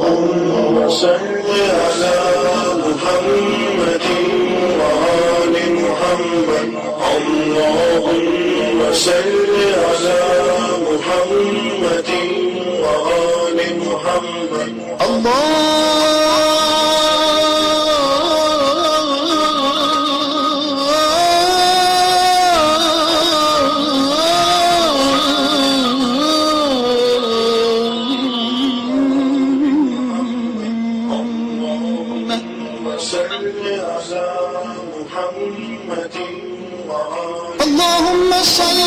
اللهم صل على محمد وآل محمد. اللهم صل على محمد وآل محمد. اللهم صل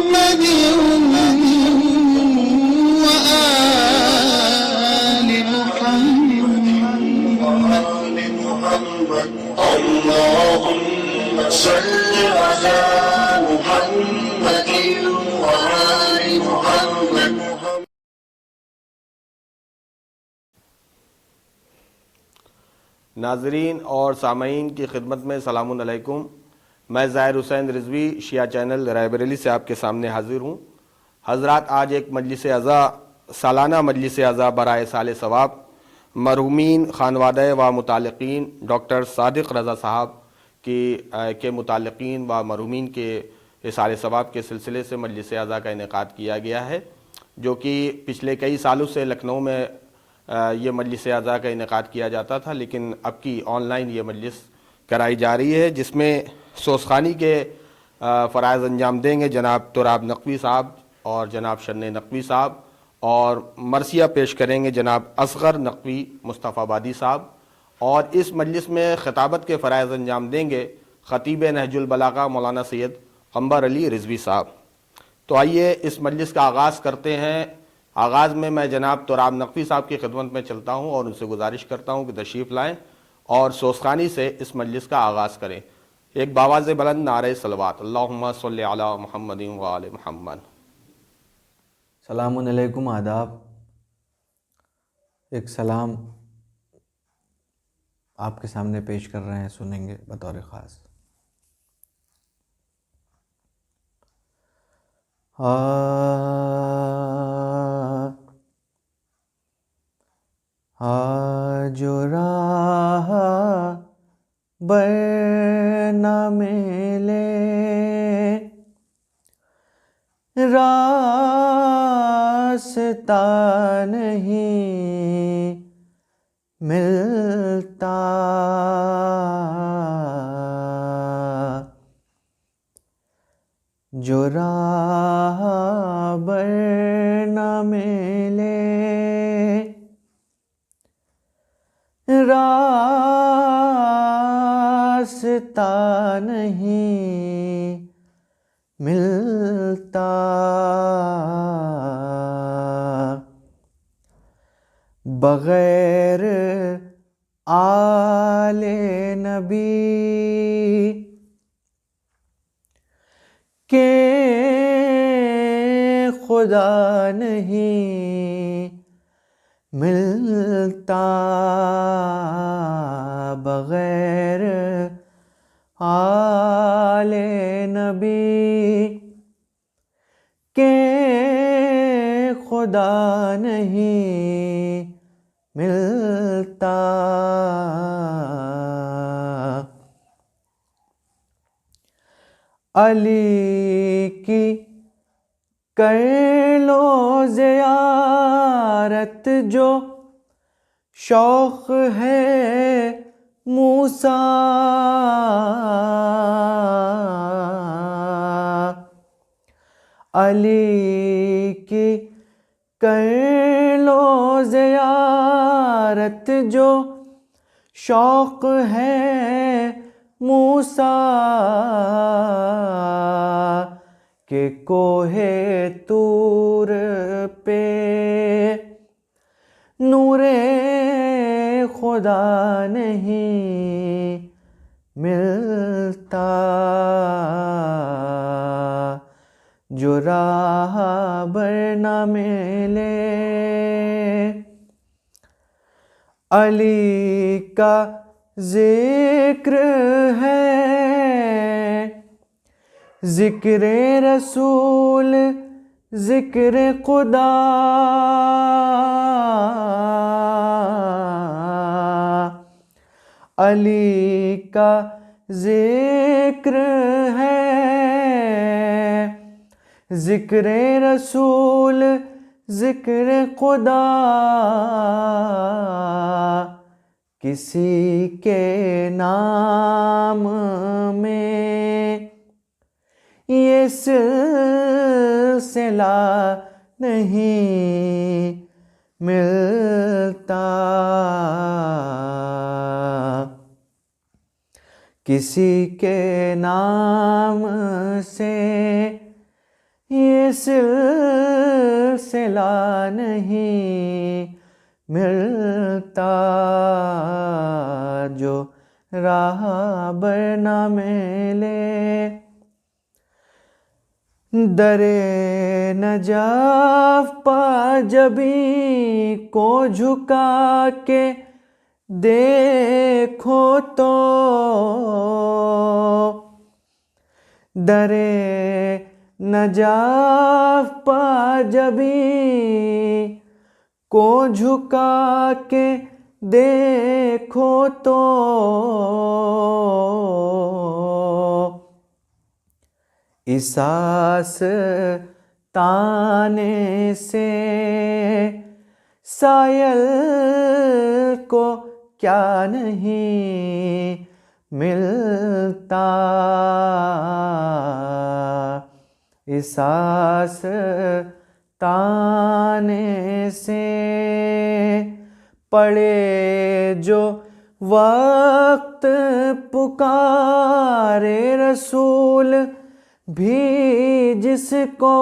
على محمد وآل محمد. اللهم صل على محمد وآل محمد. ناظرین اور سامعین کی خدمت میں سلام علیکم. میں ظاہر حسین رضوی شیعہ چینل رائے بریلی سے آپ کے سامنے حاضر ہوں. حضرات، آج ایک مجلس عزا، سالانہ مجلس عزا برائے سال ثواب مرحومین خانوادہ و متعلقین ڈاکٹر صادق رضا صاحب کے متعلقین و مرحومین کے سال ثواب کے سلسلے سے مجلس عزا کا انعقاد کیا گیا ہے، جو کہ پچھلے کئی سالوں سے لکھنؤ میں یہ مجلس عزا کا انعقاد کیا جاتا تھا، لیکن اب کی آن لائن یہ مجلس کرائی جا رہی ہے، جس میں سوسخانی کے فرائض انجام دیں گے جناب تراب نقوی صاحب اور جناب شن نقوی صاحب، اور مرثیہ پیش کریں گے جناب اصغر نقوی مصطفیٰ آبادی صاحب. اور اس مجلس میں خطابت کے فرائض انجام دیں گے خطیب نہج البلاغہ مولانا سید قمبر علی رضوی صاحب. تو آئیے اس مجلس کا آغاز کرتے ہیں. آغاز میں جناب تراب نقوی صاحب کی خدمت میں چلتا ہوں اور ان سے گزارش کرتا ہوں کہ تشریف لائیں اور سوسخانی سے اس مجلس کا آغاز کریں. ایک باواز بلند نعرہ صلوات. اللہم صلی علی محمد وآل محمد. السلام علیکم، آداب. ایک سلام آپ کے سامنے پیش کر رہے ہیں، سنیں گے بطور خاص. جو راہ بر نہ ملے راستہ نہیں ملتا، جو راہ بر نہ ملے راستہ نہیں ملتا، بغیر آل نبی کے خدا نہیں ملتا، بغیر آل نبی کے خدا نہیں ملتا. علی کی کر لو زیارت جو شوق ہے موسیٰ، علی کی کر لو زیارت جو شوق ہے موسیٰ، کہ کوہ طور پہ نور خدا نہیں ملتا، جو راہ بر نہ ملے علی کا ذکر ہے، ذکر رسول ذکر خدا، علی کا ذکر ہے، ذکر رسول ذکر خدا، کسی کے نام میں یہ سلسلہ نہیں ملتا، کسی کے نام سے یہ سلسلہ نہیں ملتا، جو راہبر نہ ملے در نجف پا جبیں کو جھکا کے دیکھو تو، در نجف پا جبیں کو جھکا کے دیکھو تو، احساس تانے سے سائل کو کیا نہیں ملتا، احساس تانے سے پڑے جو وقت پکارے رسول بھی جس کو،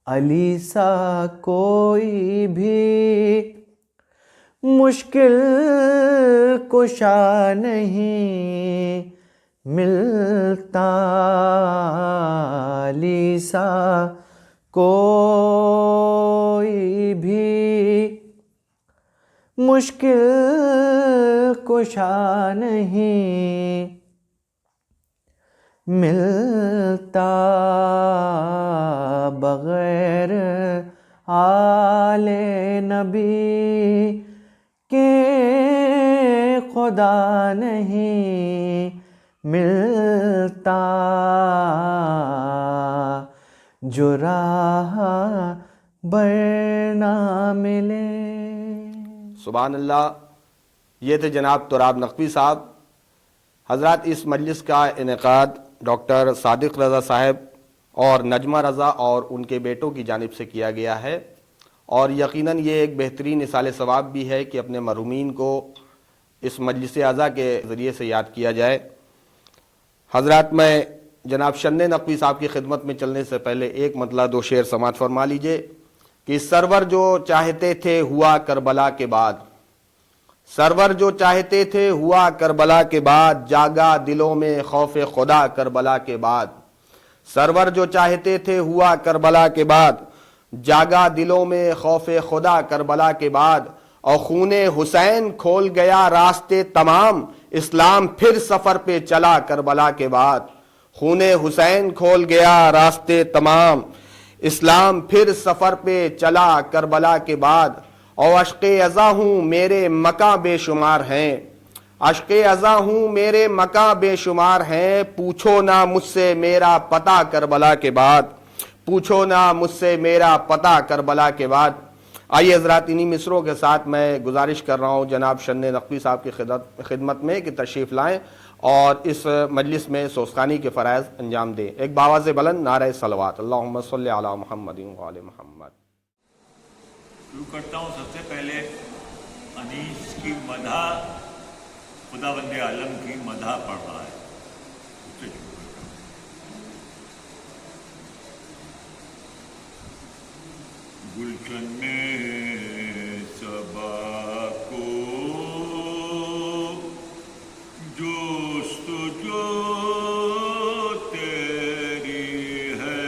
علی سا کوئی بھی مشکل کشا نہیں ملتا، علی سا کوئی بھی مشکل کشا نہیں ملتا، بغیر آل نبی کے خدا نہیں ملتا، جو راہ بر نہ ملے۔ سبحان اللہ۔ یہ تھے جناب تراب نقوی صاحب۔ حضرات اس مجلس کا انعقاد ڈاکٹر صادق رضا صاحب اور نجمہ رضا اور ان کے بیٹوں کی جانب سے کیا گیا ہے، اور یقیناً یہ ایک بہترین اصال ثواب بھی ہے کہ اپنے مرحومین کو اس مجلس اعزا کے ذریعے سے یاد کیا جائے۔ حضرات میں جناب شن نقوی صاحب کی خدمت میں چلنے سے پہلے ایک مطلع دو شعر سماعت فرما لیجئے کہ سرور جو چاہتے تھے ہوا کربلا کے بعد، سرور جو چاہتے تھے ہوا کربلا کے بعد، جاگا دلوں میں خوف خدا کربلا کے بعد، سرور جو چاہتے تھے ہوا کربلا کے بعد، جاگا دلوں میں خوف خدا کربلا کے بعد، اور خون حسین کھول گیا راستے تمام، اسلام پھر سفر پہ چلا کربلا کے بعد، خون حسین کھول گیا راستے تمام، اسلام پھر سفر پہ چلا کربلا کے بعد، اور عشق ازاں ہوں میرے مکاں بے شمار ہیں، عشق ازاں ہوں میرے مکاں بے شمار ہیں، پوچھو نہ مجھ سے میرا پتہ کربلا کے بعد، پوچھو نہ مجھ سے میرا پتہ کربلا کے بعد۔ آئیے حضرات انہی مصروں کے ساتھ میں گزارش کر رہا ہوں جناب شن نقوی صاحب کی خدمت میں کہ تشریف لائیں اور اس مجلس میں سوسخانی کے فرائض انجام دیں۔ ایک باواز بلند نعرہ صلوات، اللہم صلی علی محمد وعلی محمد۔ شروع کرتا ہوں سب سے پہلے انیس کی مدح، خداوند عالم کی مدح پڑھ رہا ہے، اس سے شروع کرتا ہوں۔ گلشن میں صبا کو جستجو تیری ہے،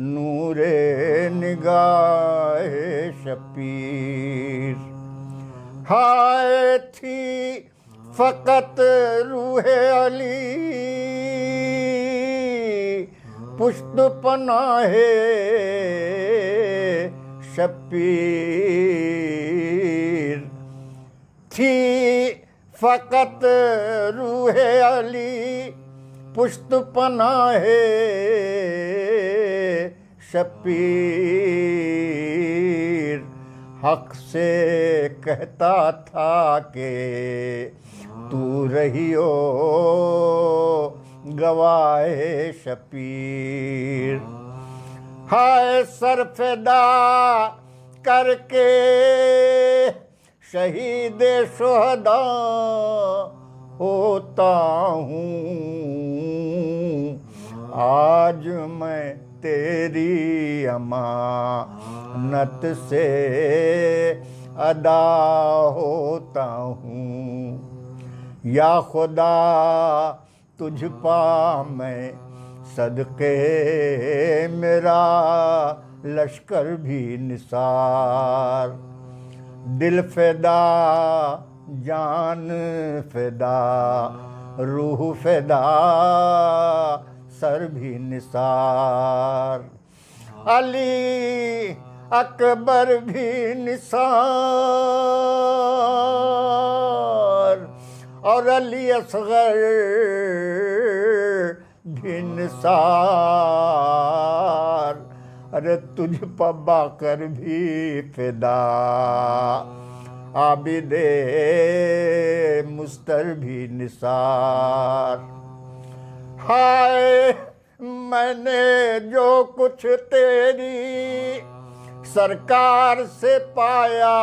نور نگاہ شبیر. ہائے تھی فقط روح علی پشت پناہ شبیر. تھی فقط روح علی پشت پناہ شبیر. حق سے کہتا تھا کہ تو رہی ہو گواہ شبیر. ہائے سر فدا کر کے شہید شہداء ہوتا ہوں. آج میں تیری امانت سے ادا ہوتا ہوں. یا خدا تجھ پا میں صدقے میرا لشکر بھی نثار. دل فدا جان فدا روح فدا سر بھی نثار. علی اکبر بھی نثار اور علی اصغر بھی نثار. ارے تجھ پا باقر بھی فدا عابد مستر بھی نثار. ہائے میں نے جو کچھ تیری سرکار سے پایا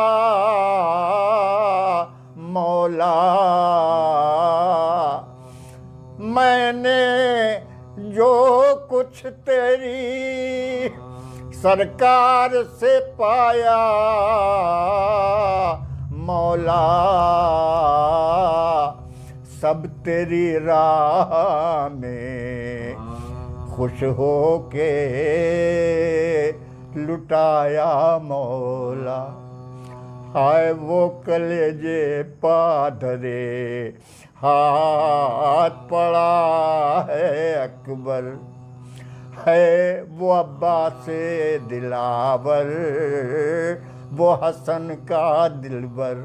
مولا. میں نے جو کچھ تیری سرکار سے پایا مولا. سب تیری راہ میں خوش ہو کے لٹایا مولا. ہائے وہ کلیجے پادھرے ہاتھ پڑا ہے اکبر. ہے وہ عباس دلاور وہ حسن کا دلبر.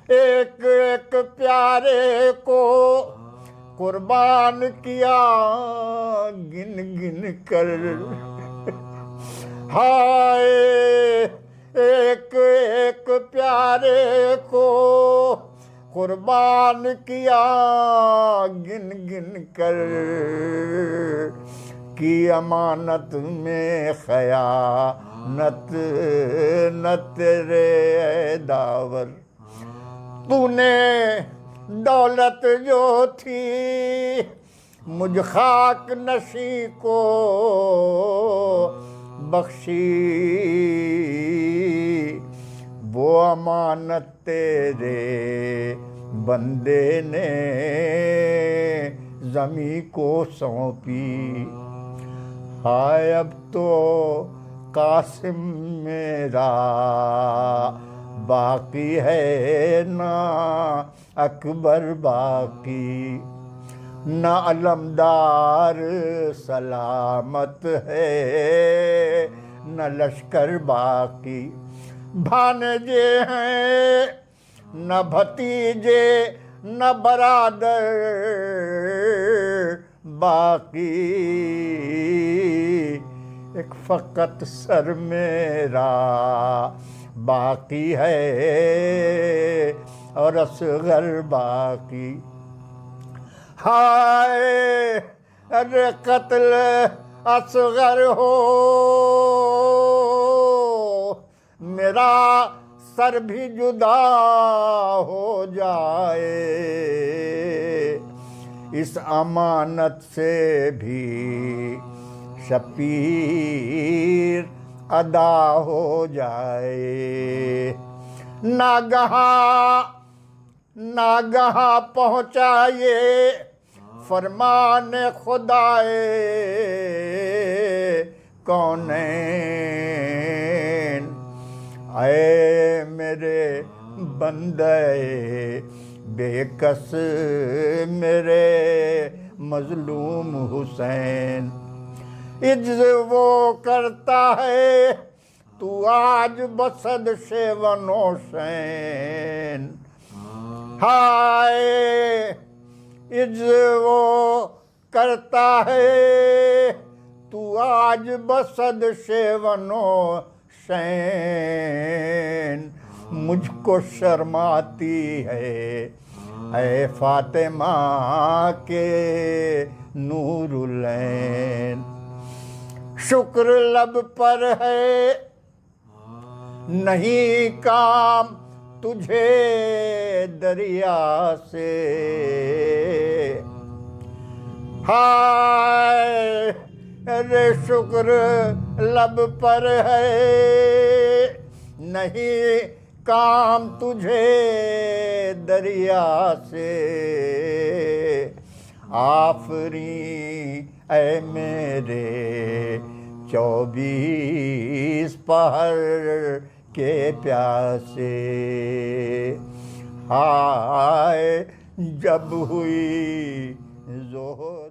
ایک ایک پیارے کو قربان کیا گن گن کر. ہائے ایک ایک پیارے کو قربان کیا گن گن کر. کی امانت میں خیانت نہ تیرے اے داور. تو نے دولت جو تھی مجھ خاک نشیں کو بخشی. وہ امانت تیرے بندے نے زمیں کو سونپی. ہائے اب تو قاسم میرا باقی ہے نہ اکبر باقی. نہ علمدار سلامت ہے نہ لشکر باقی. بھانجے ہیں نہ بھتیجے نہ برادر باقی. ایک فقط سر میرا باقی ہے اور اصغر باقی. ہائے ارے قتل اصغر ہو میرا سر بھی جدا ہو جائے. اس امانت سے بھی شبیر ادا ہو جائے. ناگہاں پہنچا یہ فرمان خدائے کونین، اے میرے بندے بے کس میرے مظلوم حسین، عجز وہ کرتا ہے تو آج بسد شیون حسین، ہائے عجز وہ کرتا ہے تو آج بسد شیون حسین، مجھ کو شرماتی ہے اے فاطمہ کے نور العین، شکر لب پر ہے نہیں کام تجھے دریا سے، ہائے رے شکر لب پر ہے نہیں کام تجھے دریا سے، آفریں اے میرے 24 پہر کے پیاسے، ہائے جب ہوئی ظہر۔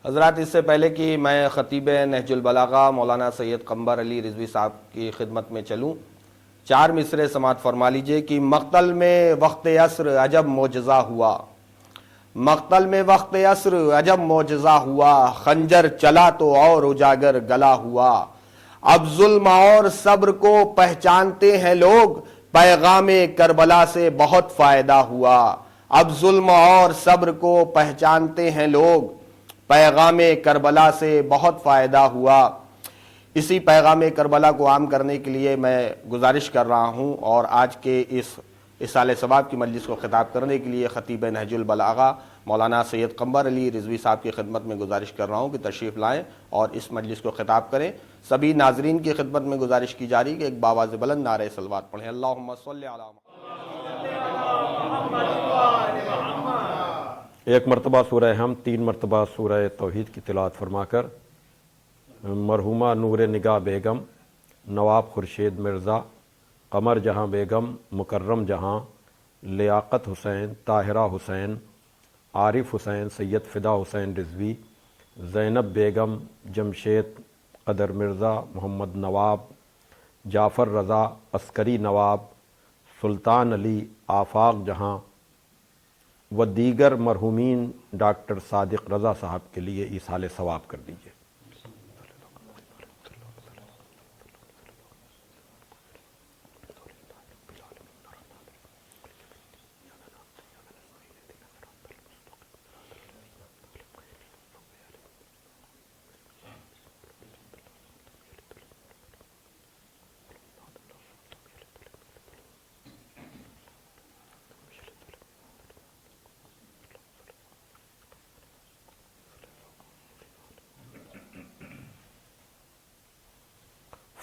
حضرات، اس سے پہلے کہ میں خطیب نہج البلاغہ مولانا سید قمبر علی رضوی صاحب کی خدمت میں چلوں، 4 مصرے سماعت فرما لیجئے کہ مقتل میں وقت عصر عجب معجزہ ہوا، مقتل میں وقت عصر عجب معجزہ ہوا، خنجر چلا تو اور اجاگر گلا ہوا، اب ظلم اور صبر کو پہچانتے ہیں لوگ، پیغام کربلا سے بہت فائدہ ہوا، اب ظلم اور صبر کو پہچانتے ہیں لوگ، پیغام کربلا سے بہت فائدہ ہوا۔ اسی پیغام کربلا کو عام کرنے کے لیے میں گزارش کر رہا ہوں، اور آج کے اس اصالہ ثواب کی مجلس کو خطاب کرنے کے لیے خطیب نہج البلاغہ مولانا سید قمبر علی رضوی صاحب کی خدمت میں گزارش کر رہا ہوں کہ تشریف لائیں اور اس مجلس کو خطاب کریں۔ سبھی ناظرین کی خدمت میں گزارش کی جا رہی کہ ایک باواز بلند نعرہ صلوات پڑھیں، اللہم صلی علی محمد۔ ایک مرتبہ سورہ حمد، 3 مرتبہ سورہ توحید کی تلاوت فرما کر مرحومہ نور نگاہ بیگم، نواب خورشید مرزا، قمر جہاں بیگم، مکرم جہاں، لیاقت حسین، طاہرہ حسین، عارف حسین، سید فدا حسین رضوی، زینب بیگم، جمشید قدر مرزا، محمد نواب، جعفر رضا، عسکری نواب، سلطان علی، آفاق جہاں و دیگر مرحومین ڈاکٹر صادق رضا صاحب کے لیے ایصال ثواب کر دیجیے۔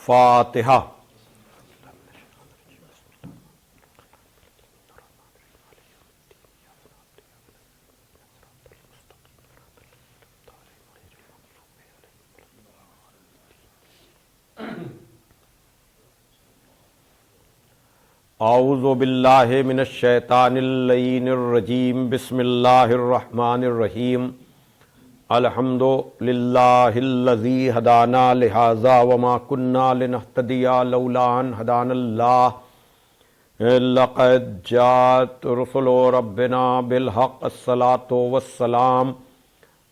فاتحہ۔ اعوذ باللہ من الشیطان اللعین الرجیم، بسم اللہ الرحمن الرحیم، الحمد للہ الذی ہدانا لہذا وما کنا لنہتدی لولا ان ہدانا اللہ، لقد جاءت رسل ربنا بالحق، الصلاة والسلام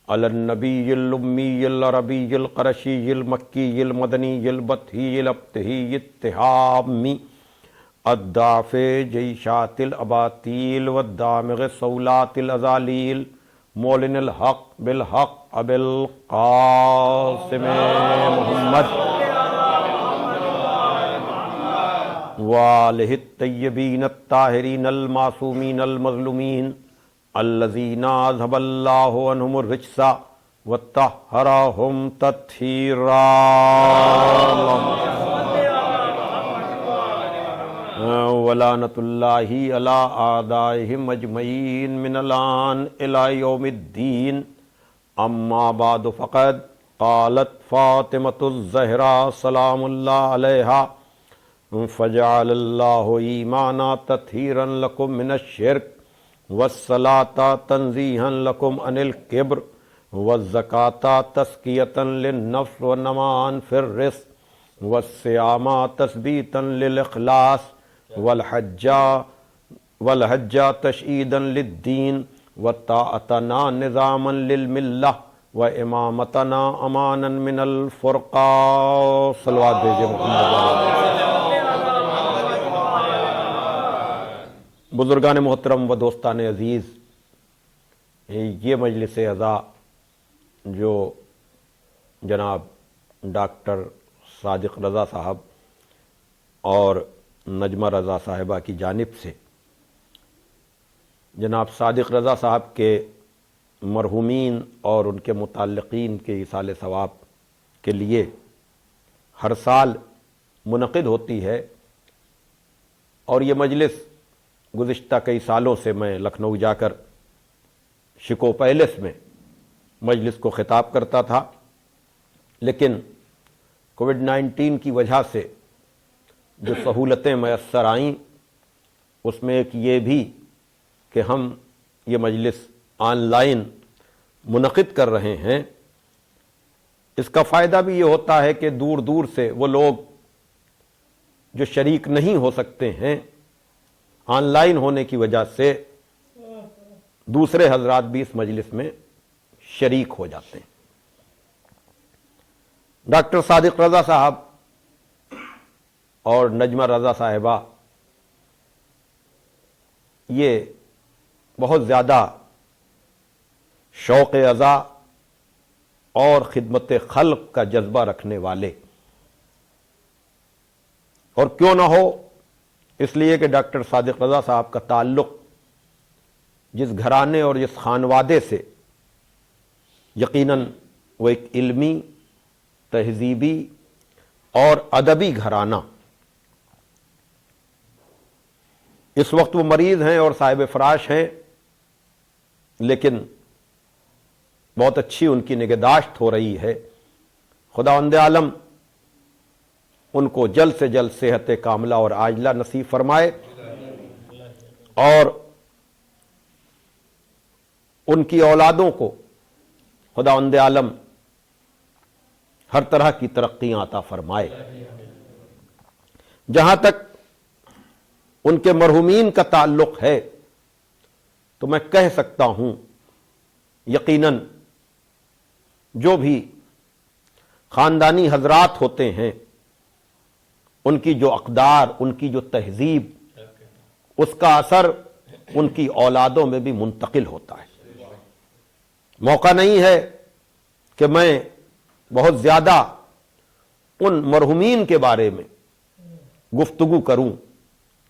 علی النبی الامی العربی القرشی المکی المدنی البطحی الابتہی التہامی، الدافع جیشات الاباطیل والدامغ صولات الازالیل، مولن الحق بالحق ابی القاسم محمد وآلہ الطیبین الطاہرین المعصومین المظلومین الذین اذھب اللہ عنہم الرجس وطہرہم تطہیرا، ولعنۃ اللہ علی اعدائہم اجمعین من الآن الی یوم الدین، اما بعد فقد قالت فاطمۃ الزہرا سلام اللہ علیہا فجعل اللہ ایمانا تطہیرا لکم من الشرک والصلاة تنزیہا لکم عن الکبر والزکاة تزکیۃ للنفس ونماء فی الرزق والصیام تثبیتا للاخلاص والحج تشعیدا للدین وطاعتنا نظاما للملہ وامامتنا امانا من الفرقہ. صلوات بھیجئے محمد. بزرگان محترم و دوستان عزیز، یہ مجلس عزا جو جناب ڈاکٹر صادق رضا صاحب اور نجمہ رضا صاحبہ کی جانب سے جناب صادق رضا صاحب کے مرحومین اور ان کے متعلقین کے ایصال ثواب کے لیے ہر سال منعقد ہوتی ہے، اور یہ مجلس گزشتہ کئی سالوں سے میں لکھنؤ جا کر شکو پیلس میں مجلس کو خطاب کرتا تھا، لیکن کووڈ-19 کی وجہ سے جو سہولتیں میسر آئیں اس میں ایک یہ بھی کہ ہم یہ مجلس آن لائن منعقد کر رہے ہیں. اس کا فائدہ بھی یہ ہوتا ہے کہ دور دور سے وہ لوگ جو شریک نہیں ہو سکتے ہیں آن لائن ہونے کی وجہ سے دوسرے حضرات بھی اس مجلس میں شریک ہو جاتے ہیں. ڈاکٹر صادق رضا صاحب اور نجمہ رضا صاحبہ یہ بہت زیادہ شوق عزا اور خدمت خلق کا جذبہ رکھنے والے، اور کیوں نہ ہو، اس لیے کہ ڈاکٹر صادق رضا صاحب کا تعلق جس گھرانے اور جس خانوادے سے یقیناً وہ ایک علمی، تہذیبی اور ادبی گھرانہ. اس وقت وہ مریض ہیں اور صاحب فراش ہیں، لیکن بہت اچھی ان کی نگہداشت ہو رہی ہے. خداوند عالم ان کو جلد سے جلد صحت کاملہ اور عاجلہ نصیب فرمائے، اور ان کی اولادوں کو خداوند عالم ہر طرح کی ترقیاں عطا فرمائے. جہاں تک ان کے مرحومین کا تعلق ہے تو میں کہہ سکتا ہوں یقیناً جو بھی خاندانی حضرات ہوتے ہیں ان کی جو اقدار، ان کی جو تہذیب، اس کا اثر ان کی اولادوں میں بھی منتقل ہوتا ہے. موقع نہیں ہے کہ میں بہت زیادہ ان مرحومین کے بارے میں گفتگو کروں،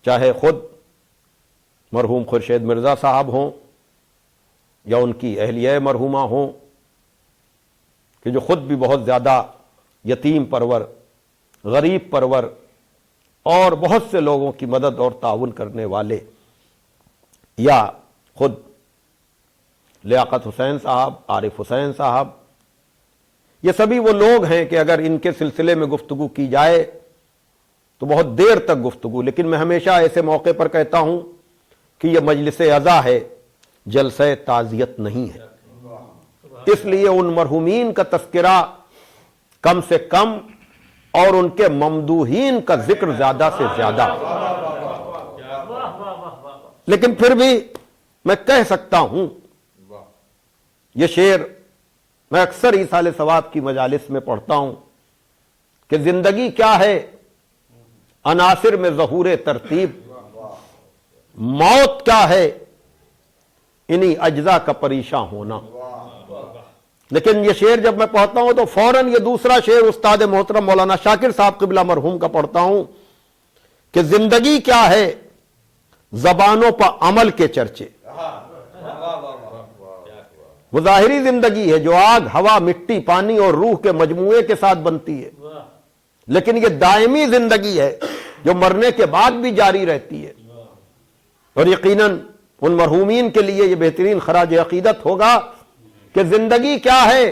چاہے خود مرحوم خورشید مرزا صاحب ہوں یا ان کی اہلیہ مرحومہ ہوں، کہ جو خود بھی بہت زیادہ یتیم پرور، غریب پرور اور بہت سے لوگوں کی مدد اور تعاون کرنے والے، یا خود لیاقت حسین صاحب، عارف حسین صاحب، یہ سبھی وہ لوگ ہیں کہ اگر ان کے سلسلے میں گفتگو کی جائے تو بہت دیر تک گفتگو، لیکن میں ہمیشہ ایسے موقع پر کہتا ہوں کہ یہ مجلس عزا ہے، جلسہ تعزیت نہیں ہے. اس لیے ان مرحومین کا تذکرہ کم سے کم اور ان کے ممدوحین کا ذکر زیادہ سے زیادہ. لیکن پھر بھی میں کہہ سکتا ہوں، یہ شعر میں اکثر ایصال ثواب کی مجالس میں پڑھتا ہوں کہ زندگی کیا ہے، عناصر میں ظہور ترتیب، موت کیا ہے، انہی اجزاء کا پریشاں ہونا. لیکن یہ شعر جب میں پڑھتا ہوں تو فوراً یہ دوسرا شعر استاد محترم مولانا شاکر صاحب قبلہ مرحوم کا پڑھتا ہوں کہ زندگی کیا ہے، زبانوں پر عمل کے چرچے. وہ ظاہری زندگی ہے جو آگ، ہوا، مٹی، پانی اور روح کے مجموعے کے ساتھ بنتی ہے، لیکن یہ دائمی زندگی ہے جو مرنے کے بعد بھی جاری رہتی ہے. اور یقیناً ان مرحومین کے لیے یہ بہترین خراج عقیدت ہوگا کہ زندگی کیا ہے،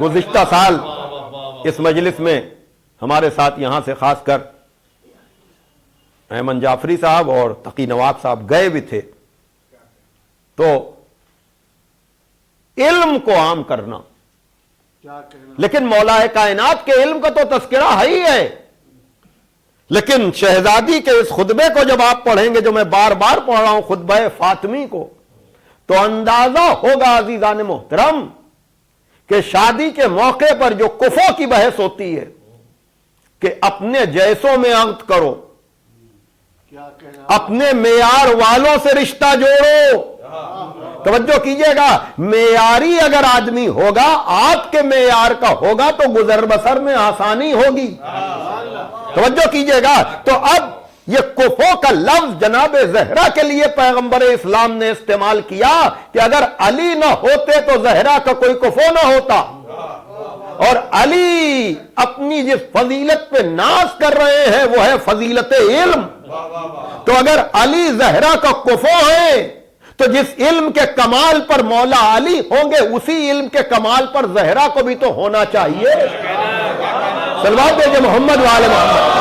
گزشتہ سال اس مجلس میں ہمارے ساتھ یہاں سے خاص کر ایمن جعفری صاحب اور تقی نواب صاحب گئے بھی تھے. تو علم کو عام کرنا, لیکن مولا کائنات کے علم کا تو تذکرہ ہے ہی ہے, لیکن شہزادی کے اس خطبے کو جب آپ پڑھیں گے, جو میں بار بار پڑھ رہا ہوں خطبہ فاطمی کو, تو اندازہ ہوگا عزیزان محترم کہ شادی کے موقع پر جو کفو کی بحث ہوتی ہے کہ اپنے جیسوں میں عقد کرو, اپنے معیار والوں سے رشتہ جوڑو. توجہ کیجئے گا, معیاری اگر آدمی ہوگا, آپ کے معیار کا ہوگا, تو گزر بسر میں آسانی ہوگی. توجہ کیجئے گا. تو اب یہ کفو کا لفظ جناب زہرا کے لیے پیغمبر اسلام نے استعمال کیا کہ اگر علی نہ ہوتے تو زہرا کا کوئی کفو نہ ہوتا. اور علی اپنی جس فضیلت پہ ناز کر رہے ہیں وہ ہے فضیلت علم. تو اگر علی زہرا کا کفو ہے تو جس علم کے کمال پر مولا علی ہوں گے, اسی علم کے کمال پر زہرا کو بھی تو ہونا چاہیے. صلوات بھیجے محمد والے محمد.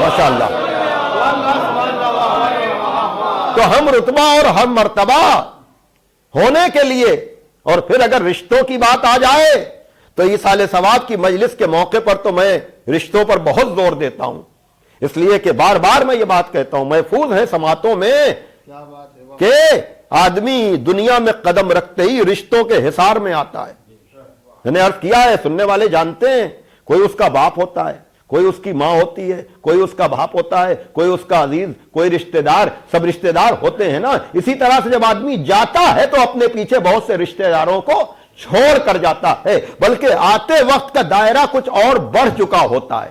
ماشاءاللہ. تو ہم رتبہ اور ہم مرتبہ ہونے کے لیے, اور پھر اگر رشتوں کی بات آ جائے تو ایصال ثواب کی مجلس کے موقع پر تو میں رشتوں پر بہت زور دیتا ہوں, اس لیے کہ بار بار میں یہ بات کہتا ہوں, محفوظ ہے سماعتوں میں کہ آدمی دنیا میں قدم رکھتے ہی رشتوں کے حصار میں آتا ہے. میں نے عرض کیا ہے, سننے والے جانتے ہیں, کوئی اس کا باپ ہوتا ہے, کوئی اس کی ماں ہوتی ہے, کوئی اس کا باپ ہوتا ہے, کوئی اس کا عزیز, کوئی رشتہ دار, سب رشتہ دار ہوتے ہیں نا. اسی طرح سے جب آدمی جاتا ہے تو اپنے پیچھے بہت سے رشتہ داروں کو چھوڑ کر جاتا ہے, بلکہ آتے وقت کا دائرہ کچھ اور بڑھ چکا ہوتا ہے.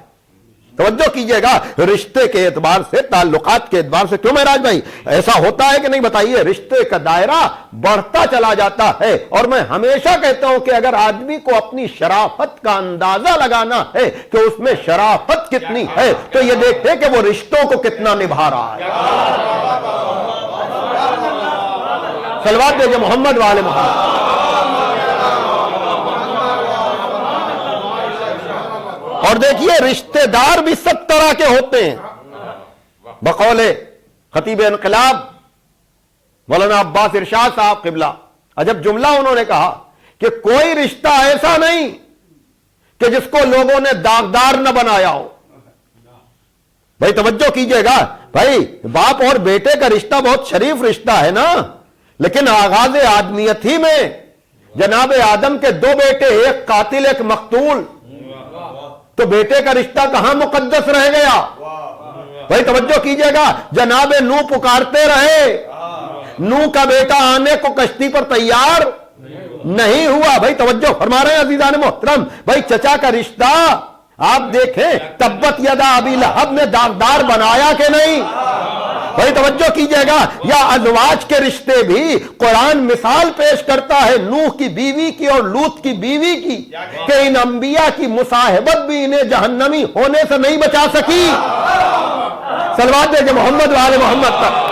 توجہ کیجئے گا, رشتے کے اعتبار سے, تعلقات کے اعتبار سے. کیوں مہراج بھائی ایسا ہوتا ہے کہ نہیں بتائیے؟ رشتے کا دائرہ بڑھتا چلا جاتا ہے. اور میں ہمیشہ کہتا ہوں کہ اگر آدمی کو اپنی شرافت کا اندازہ لگانا ہے کہ اس میں شرافت کتنی ہے, تو یہ دیکھے کہ وہ رشتوں کو کتنا نبھا رہا ہے. صلوات بھیجے محمد والے محمد. اور دیکھیے رشتہ دار بھی سب طرح کے ہوتے ہیں. بقول خطیب انقلاب مولانا عباس ارشاد صاحب قبلہ, عجب جملہ انہوں نے کہا کہ کوئی رشتہ ایسا نہیں کہ جس کو لوگوں نے داغدار نہ بنایا ہو. بھائی توجہ کیجئے گا, بھائی باپ اور بیٹے کا رشتہ بہت شریف رشتہ ہے نا, لیکن آغاز آدمیت ہی میں جناب آدم کے دو بیٹے, ایک قاتل ایک مقتول, تو بیٹے کا رشتہ کہاں مقدس رہ گیا؟ بھائی توجہ کیجئے گا, جناب نوح پکارتے رہے, نوح کا بیٹا آنے کو کشتی پر تیار نہیں ہوا. بھائی توجہ فرما رہے ہیں عزیزان محترم. بھائی چچا کا رشتہ آپ دیکھیں, تبت یدا ابی لہب نے داغدار بنایا کہ نہیں؟ بھائی توجہ کیجئے گا. یا ازواج کے رشتے بھی قرآن مثال پیش کرتا ہے نوح کی بیوی کی اور لوط کی بیوی کی, کہ ان انبیاء کی مصاحبت بھی انہیں جہنمی ہونے سے نہیں بچا سکی. صلوات دے محمد والے محمد تک.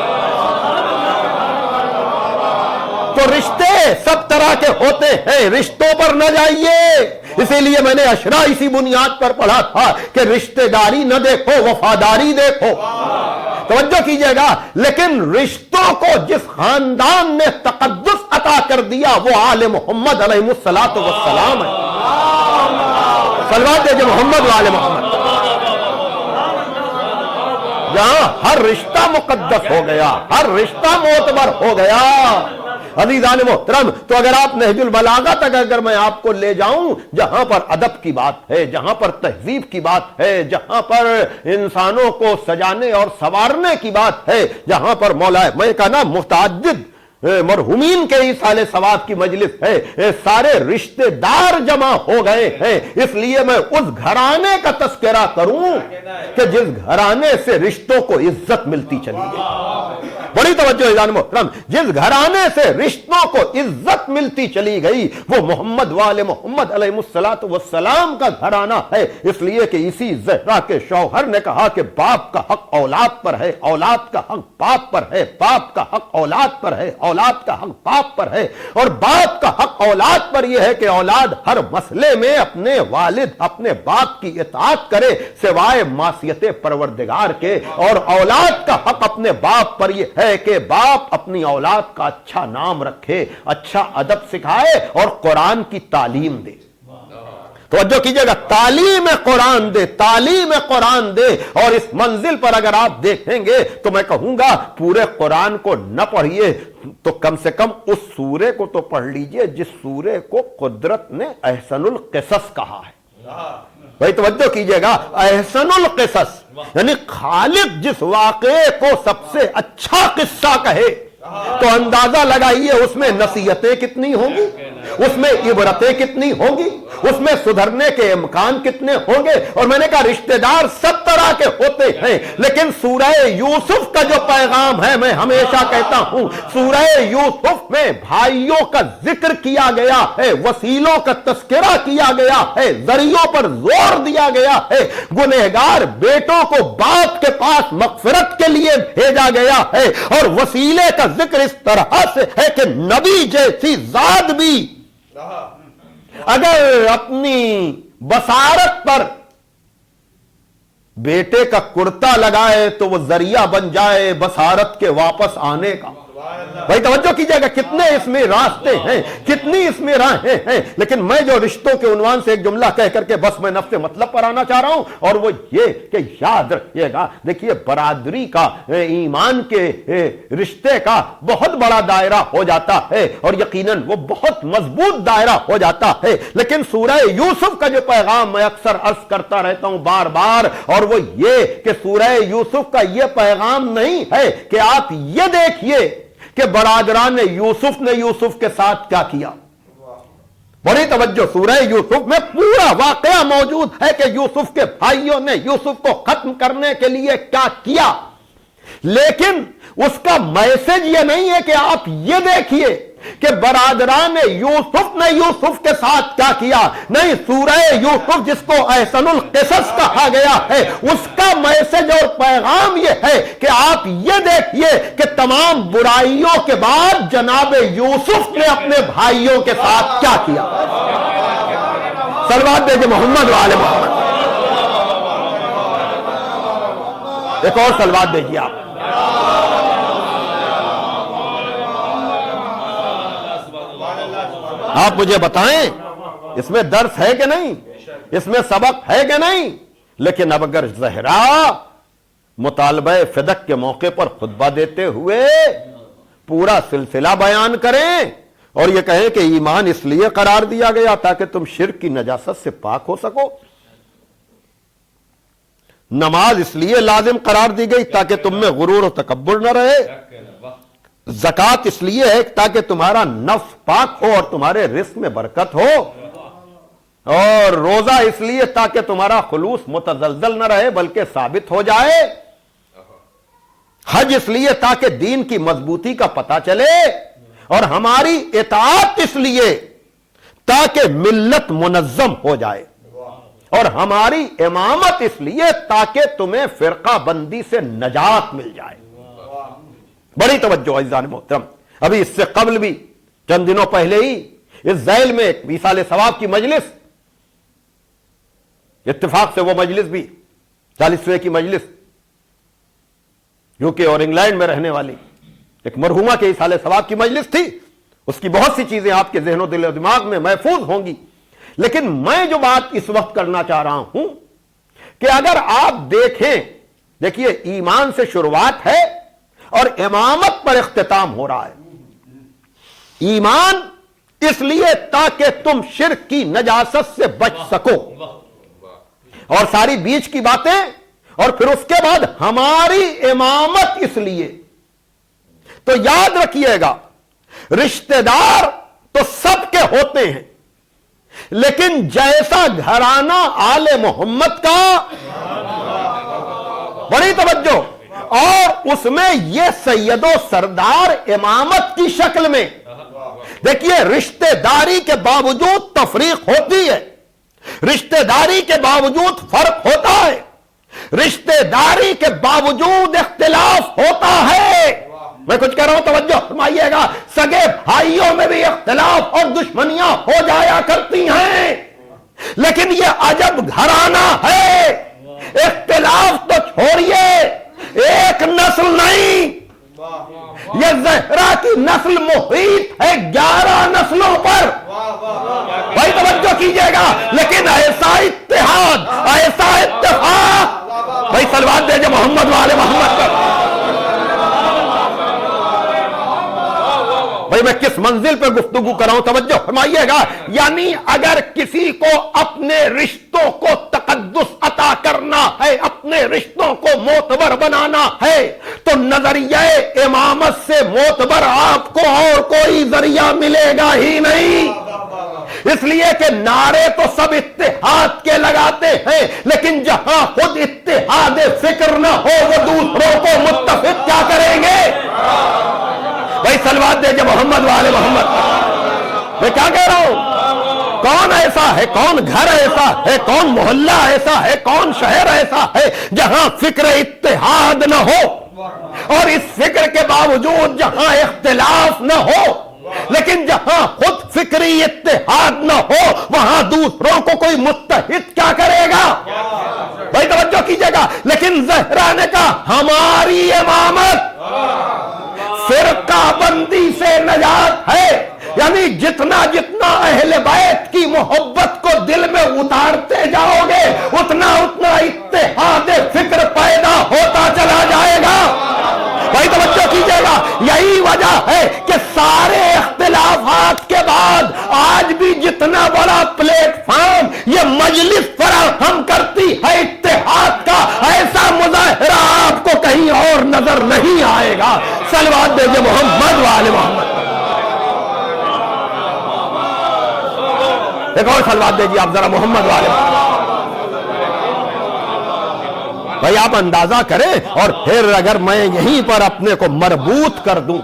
تو رشتے سب طرح کے ہوتے ہیں, رشتوں پر نہ جائیے. اسی لیے میں نے اشرا اسی بنیاد پر پڑھا تھا کہ رشتہ داری نہ دیکھو, وفاداری دیکھو. توجہ کیجئے گا, لیکن رشتوں کو جس خاندان نے تقدس عطا کر دیا وہ آل محمد علیہ الصلوۃ والسلام ہے. صلوات دے محمد والے محمد. جہاں ہر رشتہ مقدس ہو گیا, ہر رشتہ معتبر ہو گیا. عزیزان محترم, تو اگر آپ نہج البلاغہ تک اگر میں آپ کو لے جاؤں, جہاں پر ادب کی بات ہے, جہاں پر تہذیب کی بات ہے, جہاں پر انسانوں کو سجانے اور سنوارنے کی بات ہے, جہاں پر مولا میں کا نام متعدد مرحومین کے ایصال ثواب کی مجلس ہے, سارے رشتہ دار جمع ہو گئے ہیں. اس لیے میں اس گھرانے کا تذکرہ کروں کہ جس گھرانے سے رشتوں کو عزت ملتی چلی گئی. بڑی توجہ جان محترم، جس گھرانے سے رشتوں کو عزت ملتی چلی گئی وہ محمد وآل محمد علیہ الصلوۃ والسلام کا گھرانہ ہے، اس لیے کہ اسی زہرا کے شوہر نے کہا کہ باپ کا حق اولاد پر ہے، اولاد کا حق باپ پر ہے، باپ کا حق اولاد پر ہے، اولاد کا حق باپ پر ہے، اور باپ کا حق اولاد پر یہ ہے کہ اولاد ہر مسئلے میں اپنے والد اپنے باپ کی اطاعت کرے سوائے معصیت پروردگار کے، اور اولاد کا حق اپنے باپ پر یہ ہے کہ باپ اپنی اولاد کا اچھا نام رکھے، اچھا ادب سکھائے اور قرآن کی تعلیم دے۔ توجہ کیجئے گا، تعلیم قرآن دے، تعلیم قرآن دے، اور اس منزل پر اگر آپ دیکھیں گے تو میں کہوں گا پورے قرآن کو نہ پڑھیے تو کم سے کم اس سورے کو تو پڑھ لیجئے جس سورے کو قدرت نے احسن القصص کہا ہے۔ بھائی توجہ کیجئے گا، احسن القصص یعنی خالق جس واقعے کو سب سے اچھا قصہ کہے تو اندازہ لگائیے اس میں نصیحتیں کتنی ہوں گی، اس میں عبرتیں کتنی ہوں گی، اس میں سدھرنے کے امکان کتنے ہوں گے۔ اور میں نے کہا رشتہ دار سب طرح کے ہوتے ہیں، لیکن سورہ یوسف کا جو پیغام ہے، میں ہمیشہ کہتا ہوں سورہ یوسف میں بھائیوں کا ذکر کیا گیا ہے، وسیلوں کا تذکرہ کیا گیا ہے، ذریعوں پر زور دیا گیا ہے، گنہگار بیٹوں کو باپ کے پاس مغفرت کے لیے بھیجا گیا ہے، اور وسیلے کا ذکر اس طرح سے ہے کہ نبی جیسی ذات بھی اگر اپنی بصارت پر بیٹے کا کرتا لگائے تو وہ ذریعہ بن جائے بصارت کے واپس آنے کا۔ بھائی توجہ کیجئے گا، کتنے اس میں راستے ہیں، کتنی اس میں راہیں ہیں، لیکن میں جو رشتوں کے عنوان سے ایک جملہ کہہ کر کے بس میں نفس مطلب پر آنا چاہ رہا ہوں، اور وہ یہ کہ یاد رکھیے گا، دیکھیے برادری کا ایمان کے رشتے کا بہت بڑا دائرہ ہو جاتا ہے، اور یقیناً وہ بہت مضبوط دائرہ ہو جاتا ہے، لیکن سورہ یوسف کا جو پیغام میں اکثر عرض کرتا رہتا ہوں بار بار، اور وہ یہ کہ سورہ یوسف کا یہ پیغام نہیں ہے کہ آپ یہ دیکھیے کہ برادران یوسف نے یوسف کے ساتھ کیا کیا۔ بڑی توجہ، سورہ یوسف میں پورا واقعہ موجود ہے کہ یوسف کے بھائیوں نے یوسف کو ختم کرنے کے لیے کیا کیا، لیکن اس کا میسج یہ نہیں ہے کہ آپ یہ دیکھیے کہ برادران یوسف نے یوسف کے ساتھ کیا کیا، نہیں، سورہ یوسف جس کو احسن القصص کہا گیا ہے اس کا میسج اور پیغام یہ ہے کہ آپ یہ دیکھیے کہ تمام برائیوں کے بعد جناب یوسف نے اپنے بھائیوں کے ساتھ کیا کیا۔ صلوات دیجئے محمد وآل محمد، ایک اور صلوات دیجئے آپ۔ آپ مجھے بتائیں اس میں درس ہے کہ نہیں، اس میں سبق ہے کہ نہیں؟ لیکن اب اگر زہرا مطالبہ فدق کے موقع پر خطبہ دیتے ہوئے پورا سلسلہ بیان کریں اور یہ کہیں کہ ایمان اس لیے قرار دیا گیا تاکہ تم شرک کی نجاست سے پاک ہو سکو، نماز اس لیے لازم قرار دی گئی تاکہ تم میں غرور و تکبر نہ رہے، زکوٰۃ اس لیے ہے تاکہ تمہارا نفس پاک ہو اور تمہارے رزق میں برکت ہو، اور روزہ اس لیے تاکہ تمہارا خلوص متزلزل نہ رہے بلکہ ثابت ہو جائے، حج اس لیے تاکہ دین کی مضبوطی کا پتہ چلے، اور ہماری اطاعت اس لیے تاکہ ملت منظم ہو جائے، اور ہماری امامت اس لیے تاکہ تمہیں فرقہ بندی سے نجات مل جائے۔ بڑی توجہ عزیزان محترم، ابھی اس سے قبل بھی چند دنوں پہلے ہی اس ذیل میں ایک ایصال ثواب کی مجلس، اتفاق سے وہ مجلس بھی 40ویں کی مجلس یوکے اور انگلینڈ میں رہنے والی ایک مرحومہ کے ایصال ثواب کی مجلس تھی، اس کی بہت سی چیزیں آپ کے ذہن و دل و دماغ میں محفوظ ہوں گی، لیکن میں جو بات اس وقت کرنا چاہ رہا ہوں کہ اگر آپ دیکھیے ایمان سے شروعات ہے اور امامت پر اختتام ہو رہا ہے۔ ایمان اس لیے تاکہ تم شرک کی نجاست سے بچ سکو، اور ساری بیچ کی باتیں، اور پھر اس کے بعد ہماری امامت اس لیے۔ تو یاد رکھیے گا، رشتہ دار تو سب کے ہوتے ہیں، لیکن جیسا گھرانہ آل محمد کا، بڑی توجہ، اور اس میں یہ سید و سردار امامت کی شکل میں. دیکھیے رشتہ داری کے باوجود تفریق ہوتی ہے, رشتہ داری کے باوجود فرق ہوتا ہے, رشتہ داری کے باوجود اختلاف ہوتا ہے. میں کچھ کہہ رہا ہوں توجہ فرمائیے گا. سگے بھائیوں میں بھی اختلاف اور دشمنیاں ہو جایا کرتی ہیں, لیکن یہ عجب گھرانہ ہے. اختلاف تو چھوڑیے, ایک نسل نہیں, یہ زہرا کی نسل محیط ہے 11 نسلوں پر. بھائی توجہ کیجئے گا. لیکن ایسا اتحاد, ایسا اتفاق, بھائی صلوات دے جو محمد والے محمد کا. بھائی میں کس منزل پہ گفتگو کر رہا ہوں توجہ فرمائیے گا. یعنی اگر کسی کو اپنے رشتوں کو تقدس عطا کرنا ہے, اپنے رشتوں کو معتبر بنانا ہے, تو نظریہ امامت سے معتبر آپ کو اور کوئی ذریعہ ملے گا ہی نہیں. اس لیے کہ نعرے تو سب اتحاد کے لگاتے ہیں, لیکن جہاں خود اتحاد فکر نہ ہو وہ دوسروں کو متفق کیا کریں گے. بھائی صلوات دے جو محمد والے محمد. میں کیا کہہ رہا ہوں, کون ایسا ہے, کون گھر ایسا ہے, کون محلہ ایسا ہے, کون شہر ایسا ہے جہاں فکر اتحاد نہ ہو, اور اس فکر کے باوجود جہاں اختلاف نہ ہو, لیکن جہاں خود فکری اتحاد نہ ہو وہاں دوسروں کو کوئی متحد کیا کرے گا. بھائی توجہ کیجئے گا. لیکن زہرا نے کہا ہماری امامت فرقہ بندی سے نجات ہے. یعنی جتنا جتنا اہل بیت کی محبت کو دل میں اتارتے جاؤ گے اتنا اتنا اتحاد فکر پیدا ہوتا چلا جائے گا. بھائی توجہ کیجئے گا. یہی وجہ ہے کہ سارے اختلافات کے بعد آج بھی جتنا بڑا پلیٹ فارم یہ مجلس فراہم کرتی ہے اتحاد کا, ایسا مظاہرہ آپ کو کہیں اور نظر نہیں آئے گا. صلوات دیجئے محمد والے محمد. ایک اور صلوات دیجئے آپ ذرا محمد والے محمد. بھائی آپ اندازہ کریں, اور پھر اگر میں یہیں پر اپنے کو مربوط کر دوں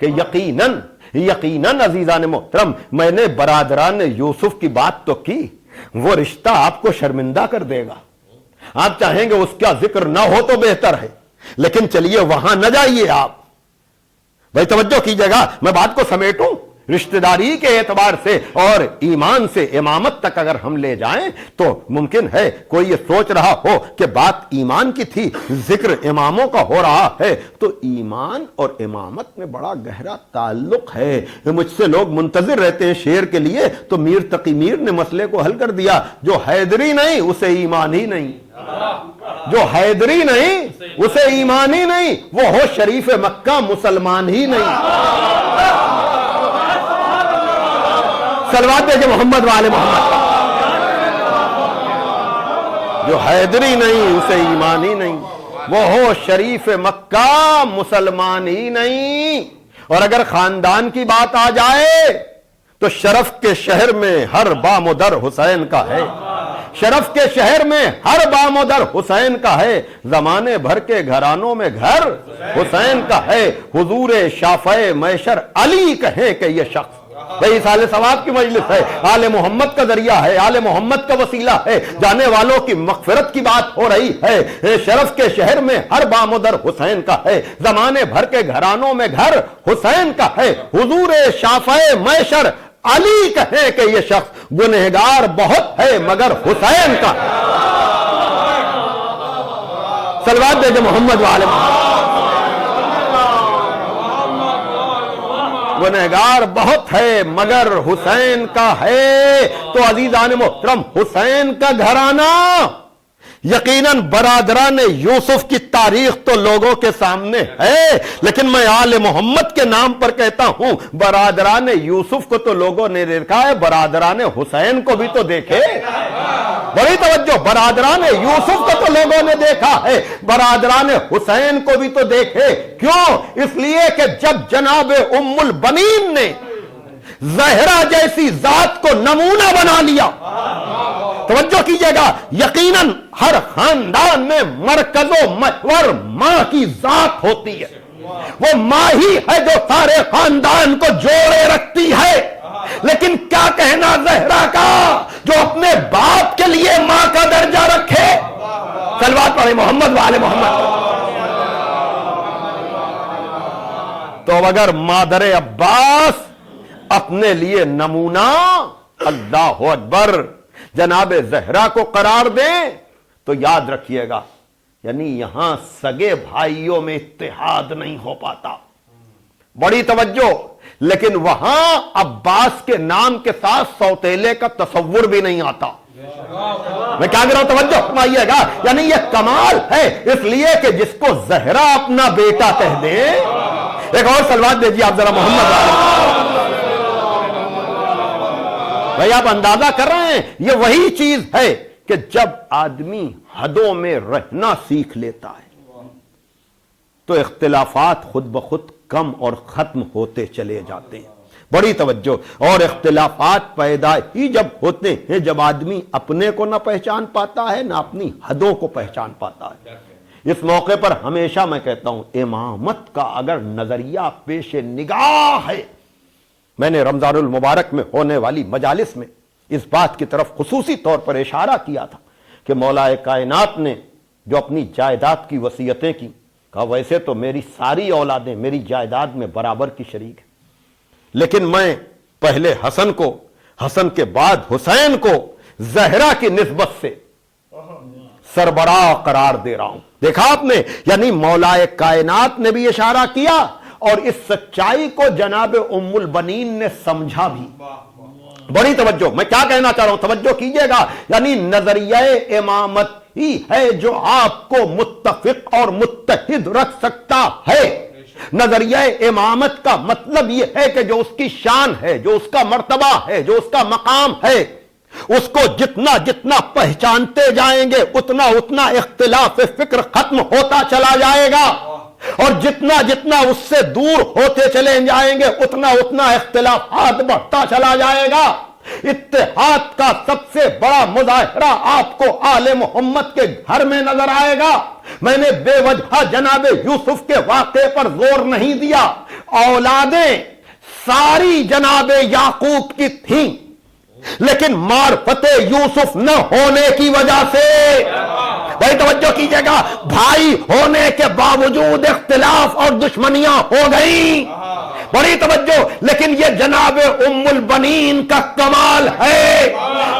کہ یقیناً عزیزان محترم میں نے برادران یوسف کی بات تو کی, وہ رشتہ آپ کو شرمندہ کر دے گا. آپ چاہیں گے اس کا ذکر نہ ہو تو بہتر ہے, لیکن چلیے وہاں نہ جائیے آپ. بھائی توجہ کیجئے گا, میں بات کو سمیٹوں. رشتہ داری کے اعتبار سے اور ایمان سے امامت تک اگر ہم لے جائیں تو ممکن ہے کوئی یہ سوچ رہا ہو کہ بات ایمان کی تھی, ذکر اماموں کا ہو رہا ہے, تو ایمان اور امامت میں بڑا گہرا تعلق ہے. مجھ سے لوگ منتظر رہتے ہیں شعر کے لیے, تو میر تقی میر نے مسئلے کو حل کر دیا. جو حیدری نہیں اسے ایمان ہی نہیں, جو حیدری نہیں اسے ایمان ہی نہیں, وہ ہو شریف مکہ مسلمان ہی نہیں. صلوات دے جو محمد والے محمد. جو حیدری نہیں اسے ایمان ہی نہیں, وہ ہو شریف مکہ مسلمان ہی نہیں. اور اگر خاندان کی بات آ جائے تو شرف کے شہر میں ہر بام و در حسین کا ہے. شرف کے شہر میں ہر بام و در حسین کا ہے. زمانے بھر کے گھرانوں میں گھر حسین کا ہے. حضور شافع معشر علی کہیں کہ یہ شخص. بھئی سال ثواب کی مجلس ہے, آل محمد کا ذریعہ ہے, آل محمد کا وسیلہ ہے, جانے والوں کی مغفرت کی بات ہو رہی ہے. شرف کے شہر میں ہر بام و در حسین کا ہے. زمانے بھر کے گھرانوں میں گھر حسین کا ہے. حضور شافع معشر علی کہے کہ یہ شخص گنہگار بہت ہے مگر حسین کا. صلوات دے جو محمد والے محمد. گنہگار بہت ہے مگر حسین کا ہے. تو عزیزان محترم, حسین کا گھرانہ یقیناً برادران یوسف کی تاریخ تو لوگوں کے سامنے ہے, لیکن میں آل محمد کے نام پر کہتا ہوں برادران یوسف کو تو لوگوں نے دیکھا ہے, برادران حسین کو بھی تو دیکھے. بڑی توجہ, برادران یوسف کو تو لوگوں نے دیکھا ہے, برادران حسین کو بھی تو دیکھے. کیوں؟ اس لیے کہ جب جناب ام البنین نے زہرا جیسی ذات کو نمونہ بنا لیا, توجہ کیجئے گا، یقیناً ہر خاندان میں مرکز و محور ماں کی ذات ہوتی ہے، وہ ماں ہی ہے جو سارے خاندان کو جوڑے رکھتی ہے۔ لیکن کیا کہنا زہرا کا جو اپنے باپ کے لیے ماں کا درجہ رکھے؟ صلوات پڑھیں محمد وآل محمد۔ تو اگر مادر عباس اپنے لیے نمونہ اللہ اکبر جناب زہرا کو قرار دیں تو یاد رکھیے گا، یعنی یہاں سگے بھائیوں میں اتحاد نہیں ہو پاتا، بڑی توجہ، لیکن وہاں عباس کے نام کے ساتھ سوتیلے کا تصور بھی نہیں آتا۔ میں کیا کر رہا ہوں، توجہ فرمائیے گا، یعنی یہ کمال ہے، اس لیے کہ جس کو زہرا اپنا بیٹا کہہ دے۔ ایک اور سلوات دیجیے آپ ذرا محمد بھائی، آپ اندازہ کر رہے ہیں یہ وہی چیز ہے کہ جب آدمی حدوں میں رہنا سیکھ لیتا ہے تو اختلافات خود بخود کم اور ختم ہوتے چلے جاتے ہیں۔ بڑی توجہ، اور اختلافات پیدا ہی جب ہوتے ہیں جب آدمی اپنے کو نہ پہچان پاتا ہے نہ اپنی حدوں کو پہچان پاتا ہے۔ اس موقع پر ہمیشہ میں کہتا ہوں، امامت کا اگر نظریہ پیش نگاہ ہے، میں نے رمضان المبارک میں ہونے والی مجالس میں اس بات کی طرف خصوصی طور پر اشارہ کیا تھا کہ مولا کائنات نے جو اپنی جائیداد کی وصیتیں کی، کہا ویسے تو میری ساری اولادیں میری جائیداد میں برابر کی شریک ہیں، لیکن میں پہلے حسن کو، حسن کے بعد حسین کو زہرا کی نسبت سے سربراہ قرار دے رہا ہوں۔ دیکھا آپ نے، یعنی مولا کائنات نے بھی اشارہ کیا اور اس سچائی کو جناب ام البنین نے سمجھا بھی۔ بڑی توجہ، میں کیا کہنا چاہ رہا ہوں، توجہ کیجئے گا، یعنی نظریہ امامت ہی ہے جو آپ کو متفق اور متحد رکھ سکتا ہے۔ نظریہ امامت کا مطلب یہ ہے کہ جو اس کی شان ہے، جو اس کا مرتبہ ہے، جو اس کا مقام ہے، اس کو جتنا جتنا پہچانتے جائیں گے اتنا اتنا اختلاف فکر ختم ہوتا چلا جائے گا، اور جتنا جتنا اس سے دور ہوتے چلے جائیں گے اتنا اتنا اختلافات بڑھتا چلا جائے گا۔ اتحاد کا سب سے بڑا مظاہرہ آپ کو آل محمد کے گھر میں نظر آئے گا۔ میں نے بے وجہ جناب یوسف کے واقعے پر زور نہیں دیا، اولادیں ساری جناب یعقوب کی تھیں، لیکن معرفت یوسف نہ ہونے کی وجہ سے، بھائی توجہ کیجئے گا، بھائی ہونے کے باوجود اختلاف اور دشمنیاں ہو گئیں، بڑی توجہ، لیکن یہ جناب ام البنین کا کمال ہے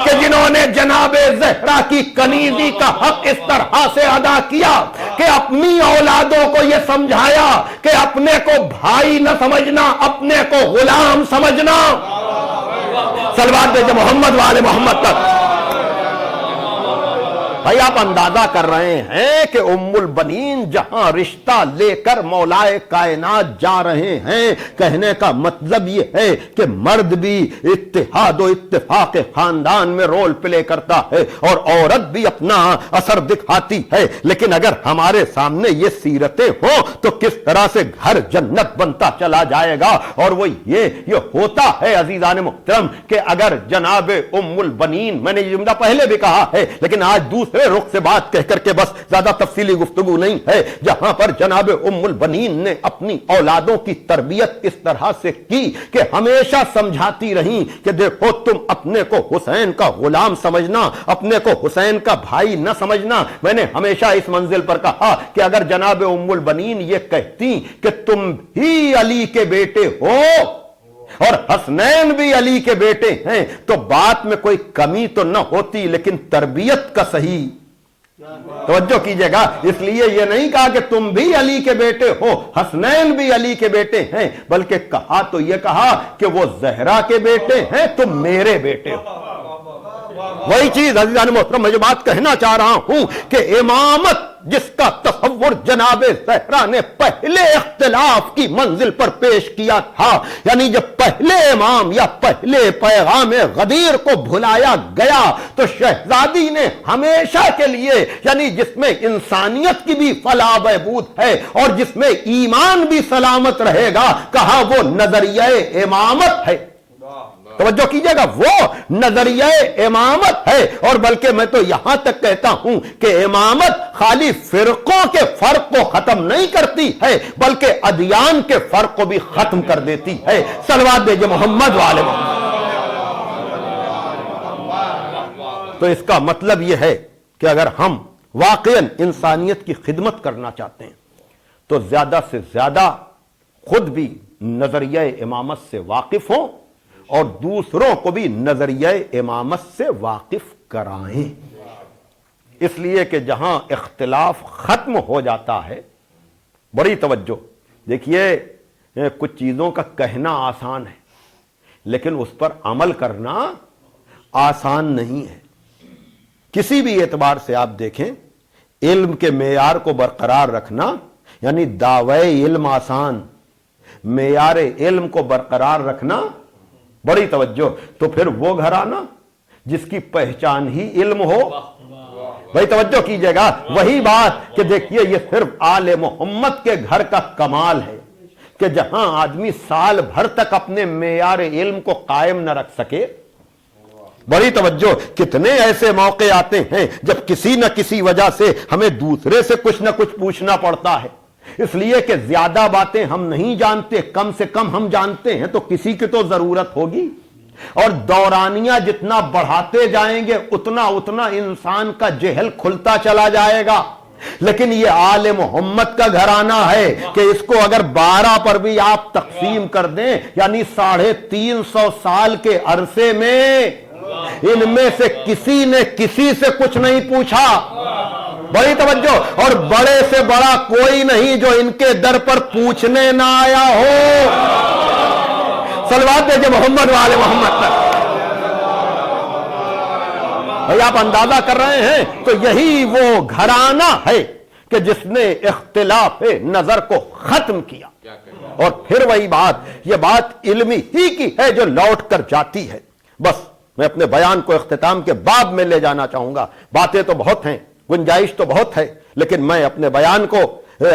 کہ جنہوں نے جناب زہرا کی کنیزی کا حق اس طرح سے ادا کیا کہ اپنی اولادوں کو یہ سمجھایا کہ اپنے کو بھائی نہ سمجھنا، اپنے کو غلام سمجھنا۔ صلوات دیجئے محمد والے محمد تک۔ بھائی آپ اندازہ کر رہے ہیں کہ ام البنین جہاں رشتہ لے کر مولا کائنات جا رہے ہیں، کہنے کا مطلب یہ ہے کہ مرد بھی اتحاد و اتفاق خاندان میں رول پلے کرتا ہے اور عورت بھی اپنا اثر دکھاتی ہے، لیکن اگر ہمارے سامنے یہ سیرتیں ہوں تو کس طرح سے گھر جنت بنتا چلا جائے گا۔ اور وہ یہ ہوتا ہے عزیزان محترم کہ اگر جناب ام البنین، میں نے یہ جملہ پہلے بھی کہا ہے لیکن آج دوسرے رخ سے بات کہہ کر کے بس زیادہ تفصیلی گفتگو نہیں ہے، جہاں پر جناب ام البنین نے اپنی اولادوں کی تربیت اس طرح سے کی کہ ہمیشہ سمجھاتی رہیں کہ دیکھو تم اپنے کو حسین کا غلام سمجھنا، اپنے کو حسین کا بھائی نہ سمجھنا۔ میں نے ہمیشہ اس منزل پر کہا کہ اگر جناب ام البنین یہ کہتی کہ تم بھی علی کے بیٹے ہو اور حسنین بھی علی کے بیٹے ہیں تو بات میں کوئی کمی تو نہ ہوتی، لیکن تربیت کا صحیح توجہ کیجئے گا، اس لیے یہ نہیں کہا کہ تم بھی علی کے بیٹے ہو، حسنین بھی علی کے بیٹے ہیں، بلکہ کہا تو یہ کہا کہ وہ زہرا کے بیٹے ہیں، تم میرے بیٹے ہو۔ وہی چیز عزیزان محترم میں جو بات کہنا چاہ رہا ہوں کہ امامت جس کا تصور جناب زہرا نے پہلے اختلاف کی منزل پر پیش کیا تھا، یعنی جب پہلے امام یا پہلے پیغام غدیر کو بھلایا گیا تو شہزادی نے ہمیشہ کے لیے، یعنی جس میں انسانیت کی بھی فلاح بہبود ہے اور جس میں ایمان بھی سلامت رہے گا، کہا وہ نظریہ امامت ہے۔ توجہ کیجئے گا، وہ نظریہ امامت ہے، اور بلکہ میں تو یہاں تک کہتا ہوں کہ امامت خالی فرقوں کے فرق کو ختم نہیں کرتی ہے بلکہ ادیان کے فرق کو بھی ختم کر دیتی ہے۔ صلوات بھیجئے محمد والے محمد۔ تو اس کا مطلب یہ ہے کہ اگر ہم واقعاً انسانیت کی خدمت کرنا چاہتے ہیں تو زیادہ سے زیادہ خود بھی نظریہ امامت سے واقف ہوں اور دوسروں کو بھی نظریہ امامت سے واقف کرائیں، اس لیے کہ جہاں اختلاف ختم ہو جاتا ہے، بڑی توجہ دیکھیے، کچھ چیزوں کا کہنا آسان ہے لیکن اس پر عمل کرنا آسان نہیں ہے۔ کسی بھی اعتبار سے آپ دیکھیں، علم کے معیار کو برقرار رکھنا یعنی دعوی علم آسان، معیار علم کو برقرار رکھنا بڑی توجہ۔ تو پھر وہ گھرانہ جس کی پہچان ہی علم ہو، بھائی توجہ کیجئے گا، وہی بات کہ دیکھیے یہ صرف آل محمد کے گھر کا کمال ہے کہ جہاں آدمی سال بھر تک اپنے معیار علم کو قائم نہ رکھ سکے۔ بڑی توجہ، کتنے ایسے موقع آتے ہیں جب کسی نہ کسی وجہ سے ہمیں دوسرے سے کچھ نہ کچھ پوچھنا پڑتا ہے، اس لیے کہ زیادہ باتیں ہم نہیں جانتے، کم سے کم ہم جانتے ہیں تو کسی کی تو ضرورت ہوگی، اور دورانیہ جتنا بڑھاتے جائیں گے اتنا انسان کا جہل کھلتا چلا جائے گا۔ لیکن یہ آل محمد کا گھرانہ ہے کہ اس کو اگر 12 پر بھی آپ تقسیم کر دیں یعنی 350 سال کے عرصے میں ان میں سے کسی نے کسی سے کچھ نہیں پوچھا، بڑی توجہ، اور بڑے سے بڑا کوئی نہیں جو ان کے در پر پوچھنے نہ آیا ہو۔ صلوات بھیجئے محمد والے محمد پر۔ بھئی آپ اندازہ کر رہے ہیں تو یہی وہ گھرانہ ہے کہ جس نے اختلاف نظر کو ختم کیا، اور پھر وہی بات، یہ بات علمی ہی کی ہے جو لوٹ کر جاتی ہے۔ بس میں اپنے بیان کو اختتام کے باب میں لے جانا چاہوں گا، باتیں تو بہت ہیں، گنجائش تو بہت ہے، لیکن میں اپنے بیان کو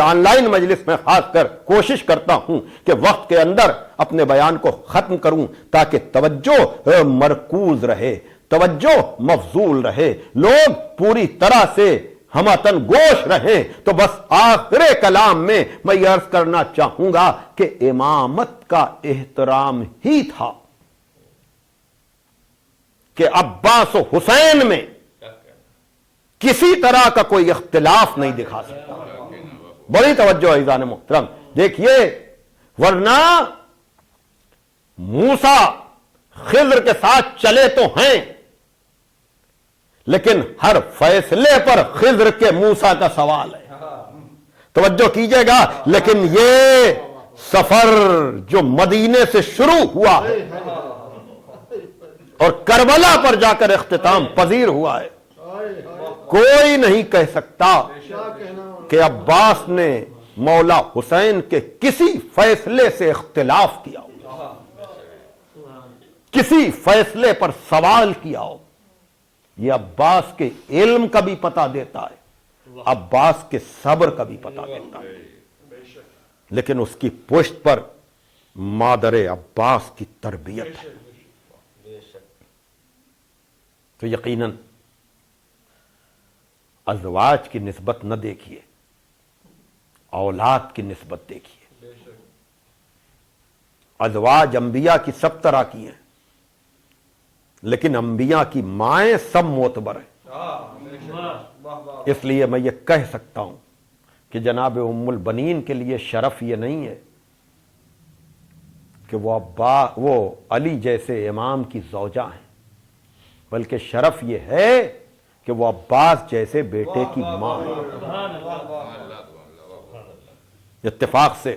آن لائن مجلس میں خاص کر کوشش کرتا ہوں کہ وقت کے اندر اپنے بیان کو ختم کروں تاکہ توجہ مرکوز رہے، توجہ مفضول رہے، لوگ پوری طرح سے ہمتن گوش رہیں۔ تو بس آخر کلام میں یہ عرض کرنا چاہوں گا کہ امامت کا احترام ہی تھا کہ عباس و حسین میں کسی طرح کا کوئی اختلاف نہیں دکھا سکتا۔ بڑی توجہ عزیزان محترم، دیکھیے، ورنہ موسیٰ خضر کے ساتھ چلے تو ہیں لیکن ہر فیصلے پر خضر کے موسیٰ کا سوال ہے، توجہ کیجئے گا۔ لیکن یہ سفر جو مدینے سے شروع ہوا اور کربلا پر جا کر اختتام پذیر ہوا ہے، کوئی نہیں کہہ سکتا کہ عباس نے مولا حسین کے کسی فیصلے سے اختلاف کیا ہو، کسی فیصلے پر سوال کیا ہو۔ یہ عباس کے علم کا بھی پتہ دیتا ہے، عباس کے صبر کا بھی پتہ دیتا ہے، لیکن اس کی پشت پر مادر عباس کی تربیت ہے۔ تو یقیناً ازواج کی نسبت نہ دیکھیے، اولاد کی نسبت دیکھیے۔ ازواج انبیاء کی سب طرح کی ہیں لیکن انبیاء کی مائیں سب معتبر ہیں۔ اس لیے میں یہ کہہ سکتا ہوں کہ جناب ام البنین کے لیے شرف یہ نہیں ہے کہ وہ علی جیسے امام کی زوجہ ہیں، بلکہ شرف یہ ہے کہ وہ عباس جیسے بیٹے کی ماں ہے۔ اتفاق سے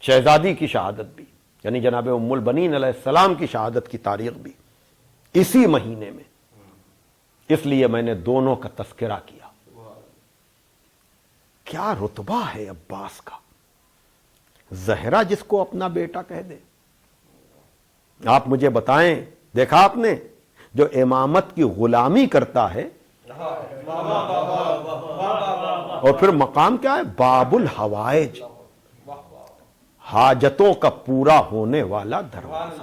شہزادی کی شہادت بھی، یعنی جناب ام البنین علیہ السلام کی شہادت کی تاریخ بھی اسی مہینے میں، اس لیے میں نے دونوں کا تذکرہ کیا۔ کیا رتبہ ہے عباس کا، زہرا جس کو اپنا بیٹا کہہ دے۔ آپ مجھے بتائیں، دیکھا آپ نے جو امامت کی غلامی کرتا ہے اور پھر مقام کیا ہے، باب الحوائج، حاجتوں کا پورا ہونے والا دروازہ۔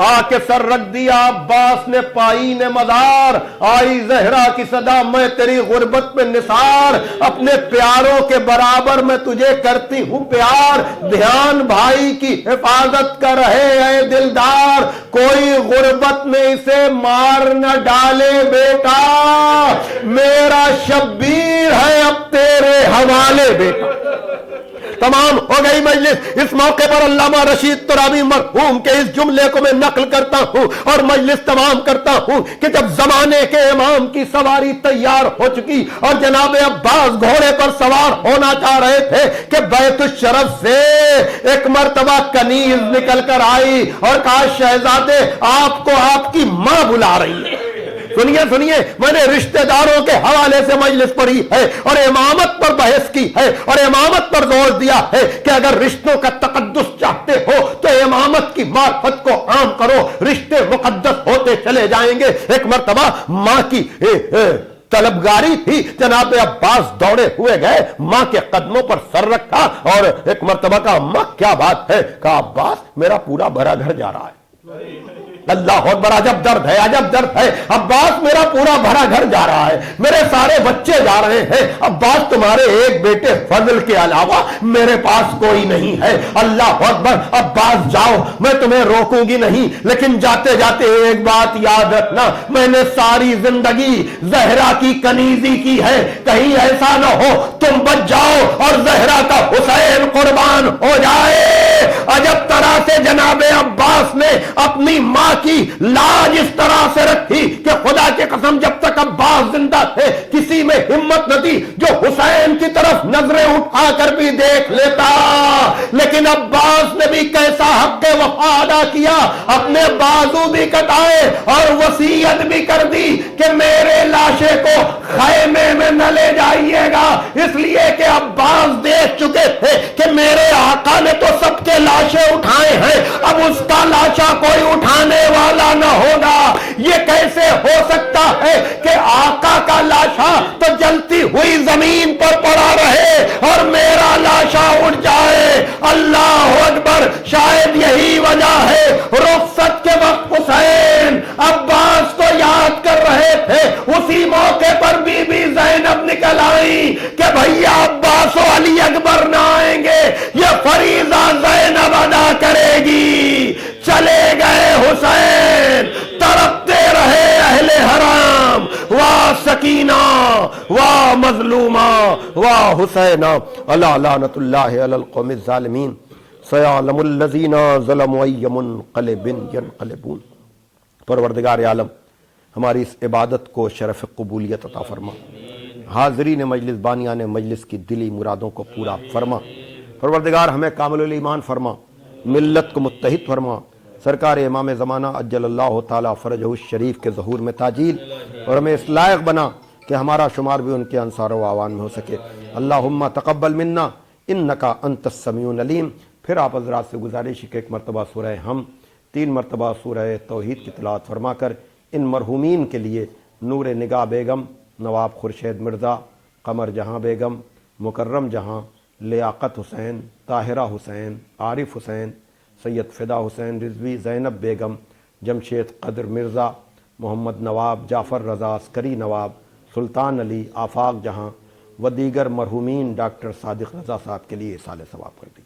آ کے سر رکھ دیا عباس نے پائی نے مزار، آئی زہرا کی صدا میں تیری غربت میں نثار، اپنے پیاروں کے برابر میں تجھے کرتی ہوں پیار، دھیان بھائی کی حفاظت کا رہے اے دلدار، کوئی غربت میں اسے مار نہ ڈالے بیٹا، میرا شبیر ہے اب تیرے حوالے بیٹا۔ تمام ہو گئی مجلس۔ اس موقع پر علامہ رشید ترابی مرحوم کے اس جملے کو میں نقل کرتا ہوں اور مجلس تمام کرتا ہوں کہ جب زمانے کے امام کی سواری تیار ہو چکی اور جناب عباس گھوڑے پر سوار ہونا چاہ رہے تھے کہ بیت الشرف سے ایک مرتبہ کنیز نکل کر آئی اور کہا شہزادے آپ کو آپ کی ماں بلا رہی ہے۔ سنیے میں نے رشتہ داروں کے حوالے سے مجلس پڑھی ہے اور امامت پر بحث کی ہے اور امامت پر زور دیا ہے کہ اگر رشتوں کا تقدس چاہتے ہو تو امامت کی معرفت کو عام کرو، رشتے مقدس ہوتے چلے جائیں گے۔ ایک مرتبہ ماں کی طلبگاری تھی، جناب عباس دوڑے ہوئے گئے، ماں کے قدموں پر سر رکھا اور ایک مرتبہ کہا ماں کیا بات ہے؟ کہا عباس میرا پورا بھرا گھر جا رہا ہے۔ اللہ اکبر، عجب درد ہے، عجب درد ہے۔ عباس میرا پورا بھرا گھر جا رہا ہے، میرے سارے بچے جا رہے ہیں، عباس تمہارے ایک بیٹے فضل کے علاوہ میرے پاس کوئی نہیں ہے۔ اللہ اکبر، عباس جاؤ میں تمہیں روکوں گی نہیں، لیکن جاتے جاتے ایک بات یاد رکھنا، میں نے ساری زندگی زہرا کی کنیزی کی ہے، کہیں ایسا نہ ہو تم بچ جاؤ اور زہرا کا حسین قربان ہو جائے۔ عجب طرح سے جناب عباس نے اپنی ماں کی لاج اس طرح سے رکھی کہ خدا کی قسم جب تک عباس زندہ تھے کسی میں ہمت نہ تھی جو حسین کی طرف نظریں اٹھا کر بھی دیکھ لیتا، لیکن عباس نے بھی کیسا حق وفا ادا کیا، اپنے بازو بھی کٹائے اور وصیت بھی کر دی کہ میرے لاشے کو خیمے میں نہ لے جائیے گا، اس لیے کہ عباس دیکھ چکے تھے کہ میرے آقا نے تو سب کے لاشے اٹھائے ہیں، اب اس کا لاشا کوئی اٹھانے والا نہ ہوگا۔ یہ کیسے ہو سکتا ہے کہ آقا کا لاشا تو جلتی ہوئی زمین پر پڑا رہے اور میرا لاشا اٹھ جائے؟ اللہ اکبر، شاید یہی وجہ ہے رخصت کے وقت حسین عباس کو یاد کر رہے تھے، اسی موقع پر بی بی زینب نکل آئی کہ بھیا عباس و علی اکبر نہ آئیں گے، یہ فریضہ زینب ادا کرے گی۔ چلے گئے حسین، تڑپتے رہے اہل حرام، واہ سکینہ واہ مظلومہ واہ حسینہ، الا لعنت اللہ علی القوم الظالمین، سیعلم الذین ظلموا ای منقلب ینقلبون۔ پروردگار عالم ہماری اس عبادت کو شرف قبولیت عطا فرما، حاضرین مجلس بانیان مجلس کی دلی مرادوں کو پورا فرما، پروردگار ہمیں کامل الایمان فرما، ملت کو متحد فرما، سرکار امام زمانہ عجل اللہ تعالی فرجہ الشریف کے ظہور میں تاجیل، اور ہمیں اس لائق بنا کہ ہمارا شمار بھی ان کے انصار و اعوان میں ہو سکے۔ اللہم تقبل منا انکا انت السمیع العلیم۔ پھر آپ حضرات سے گزارش کہ ایک مرتبہ سورہ ہم، 3 مرتبہ سورہ توحید کی تلاوت فرما کر ان مرحومین کے لیے نور نگاہ بیگم، نواب خورشید مرزا، قمر جہاں بیگم، مکرم جہاں، لیاقت حسین، طاہرہ حسین، عارف حسین، سید فدا حسین رضوی، زینب بیگم، جمشید قدر مرزا، محمد نواب، جعفر رضا، عسکری نواب، سلطان علی، آفاق جہاں و دیگر مرحومین ڈاکٹر صادق رضا صاحب کے لیے ایصال ثواب کر دی۔